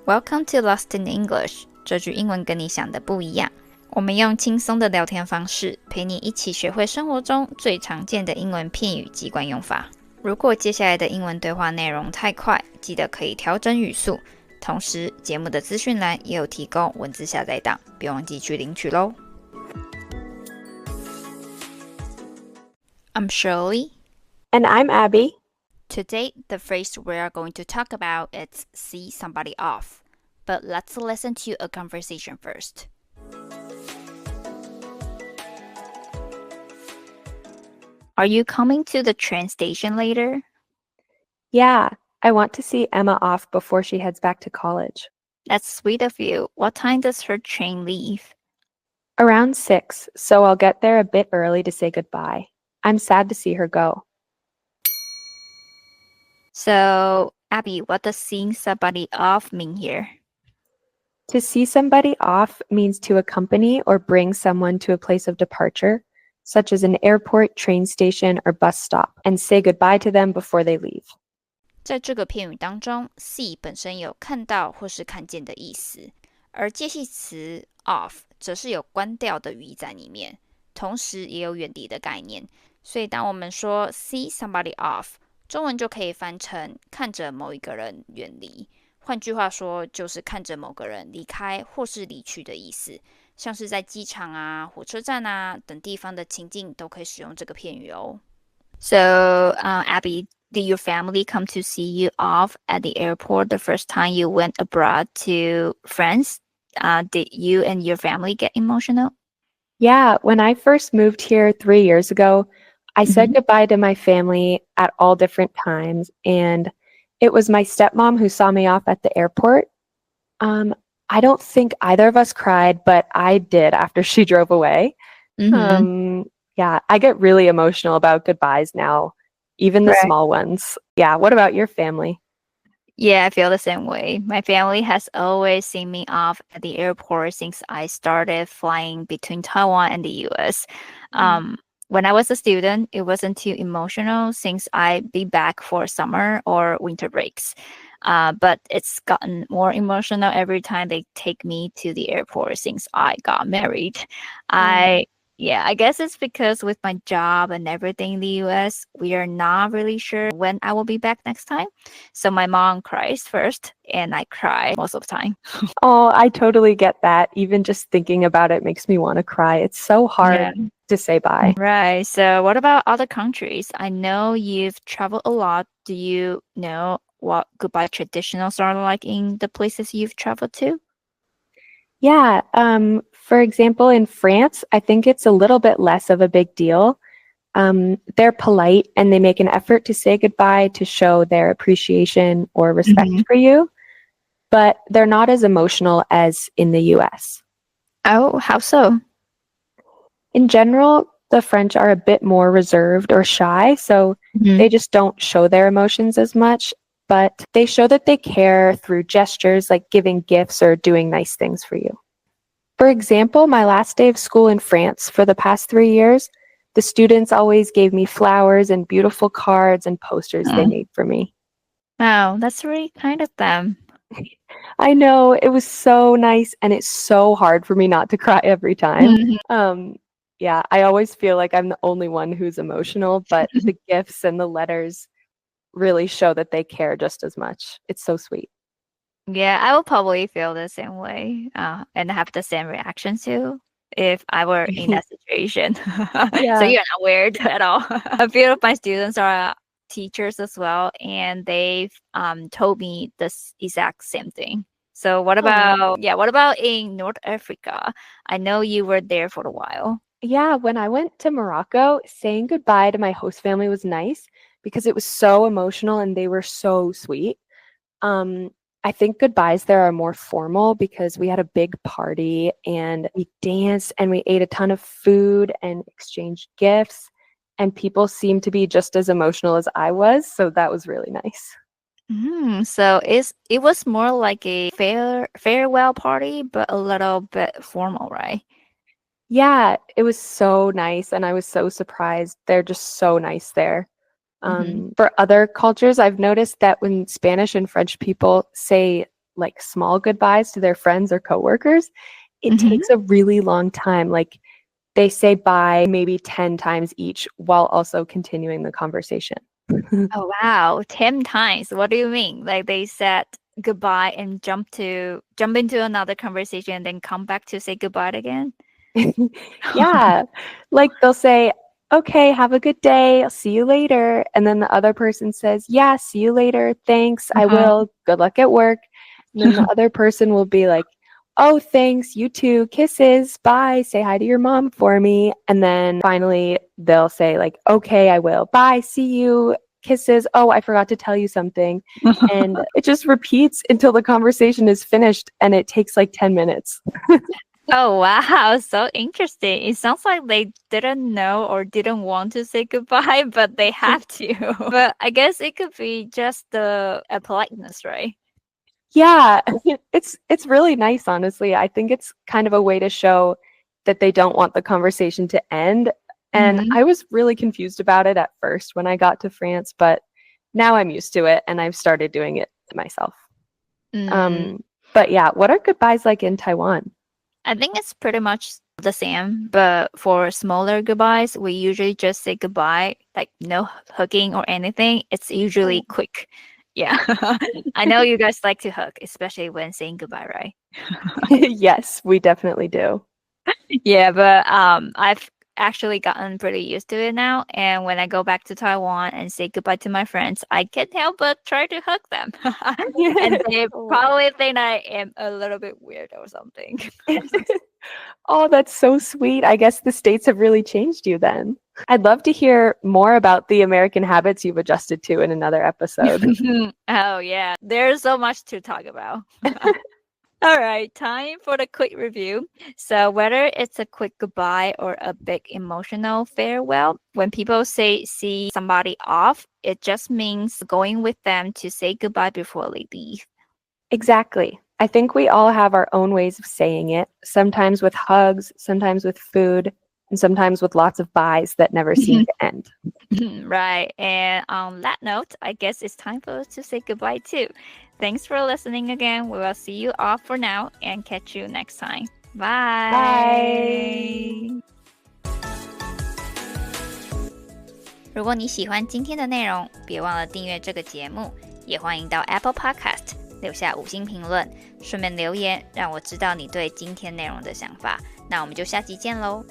Welcome to Lost in English， 这句英文跟你想的不一样。我们用轻松的聊天方式，陪你一起学会生活中最常见的英文片语及惯用法。如果接下来的英文对话内容太快，记得可以调整语速。同时，节目的资讯栏也有提供文字下载档，别忘记去领取咯。I'm Shirley. And I'm Abby. Today, the phrase we are going to talk about is see somebody off. But let's listen to a conversation first. Are you coming to the train station later? Yeah, I want to see Emma off before she heads back to college. That's sweet of you. What time does her train leave? Around 6, so I'll get there a bit early to say goodbye. I'm sad to see her go. So, Abby, what does seeing somebody off mean here? To see somebody off means to accompany or bring someone to a place of departure, such as an airport, train station, or bus stop, and say goodbye to them before they leave. 在这个片语当中 see 本身有看到或是看见的意思，而介系词 off 则是有关掉的语义在里面，同时也有远离的概念。所以当我们说 see somebody off， 中文就可以翻成看着某一个人远离，换句话说就是看着某个人离开或是离去的意思，像是在机场啊、火车站啊等地方的情境都可以使用这个片语哦。So, Abby, did your family come to see you off at the airport the first time you went abroad to France? Did you and your family get emotional? Yeah, when I first moved here 3 years ago, I said goodbye to my family at all different times, and it was my stepmom who saw me off at the airport. I don't think either of us cried, but I did after she drove away. Yeah, I get really emotional about goodbyes now, even the small ones. Yeah, what about your family? Yeah, I feel the same way. My family has always seen me off at the airport since I started flying between Taiwan and the US. When I was a student, it wasn't too emotional since I'd be back for summer or winter breaks. But it's gotten more emotional every time they take me to the airport since I got married. I guess it's because with my job and everything in the US, we are not really sure when I will be back next time. So my mom cries first and I cry most of the time. Oh, I totally get that. Even just thinking about it makes me want to cry. It's so hard to say bye. Right. So what about other countries? I know you've traveled a lot. Do you know what goodbye traditions are like in the places you've traveled to? Yeah. For example, in France, I think it's a little bit less of a big deal. They're polite and they make an effort to say goodbye to show their appreciation or respect for you, but they're not as emotional as in the US. Oh, how so? In general, the French are a bit more reserved or shy, so they just don't show their emotions as much, but they show that they care through gestures like giving gifts or doing nice things for you. For example, my last day of school in France for the past 3 years, the students always gave me flowers and beautiful cards and posters they made for me. Wow, that's really kind of them. I know, it was so nice, and it's so hard for me not to cry every time. Yeah, I always feel like I'm the only one who's emotional, but the gifts and the letters really show that they care just as much. It's so sweet. Yeah, I will probably feel the same way and have the same reaction too if I were in that situation. So you're not weird at all. A few of my students are teachers as well, and they've told me this exact same thing. So what about in North Africa? I know you were there for a while. Yeah, when I went to Morocco, saying goodbye to my host family was nice because it was so emotional and they were so sweet. I think goodbyes there are more formal because we had a big party and we danced and we ate a ton of food and exchanged gifts, and people seemed to be just as emotional as I was, so that was really nice. So it was more like a farewell party, but a little bit formal, right? Yeah, it was so nice, and I was so surprised. They're just so nice there. For other cultures, I've noticed that when Spanish and French people say like small goodbyes to their friends or coworkers, it takes a really long time. Like they say bye maybe 10 times each while also continuing the conversation. Oh, wow. 10 times. What do you mean? Like they said goodbye and jump into another conversation and then come back to say goodbye again? Yeah. Like they'll say, okay, have a good day. I'll see you later. And then the other person says, yeah, see you later. Thanks. I will. Good luck at work. And then the other person will be like, oh, thanks. You too. Kisses. Bye. Say hi to your mom for me. And then finally they'll say like, okay, I will. Bye. See you. Kisses. Oh, I forgot to tell you something. And it just repeats until the conversation is finished, and it takes like 10 minutes. Oh, wow. So interesting. It sounds like they didn't know or didn't want to say goodbye, but they have to. But I guess it could be just a politeness, right? Yeah, it's really nice, honestly. I think it's kind of a way to show that they don't want the conversation to end. And I was really confused about it at first when I got to France, but now I'm used to it and I've started doing it myself. But yeah, what are goodbyes like in Taiwan? I think it's pretty much the same, but for smaller goodbyes, we usually just say goodbye, like no hugging or anything. It's usually quick. Yeah. I know you guys like to hug, especially when saying goodbye, right? Yes, we definitely do. Yeah, but I've actually gotten pretty used to it now. And when I go back to Taiwan and say goodbye to my friends, I can't help but try to hug them. And they probably think I am a little bit weird or something. Oh, that's so sweet. I guess the States have really changed you then. I'd love to hear more about the American habits you've adjusted to in another episode. Oh, yeah. There's so much to talk about. All right, time for the quick review. So whether it's a quick goodbye or a big emotional farewell, when people say see somebody off, it just means going with them to say goodbye before they leave. Exactly. I think we all have our own ways of saying it, sometimes with hugs, sometimes with food, and sometimes with lots of byes that never seem to end. Right. And on that note, I guess it's time for us to say goodbye too. Thanks for listening again. We will see you off for now and catch you next time. Bye. Bye. 如果你喜欢今天的内容，别忘了订阅这个节目，也欢迎到 Apple Podcast 留下5星评论，顺便留言让我知道你对今天内容的想法。那我们就下集见喽。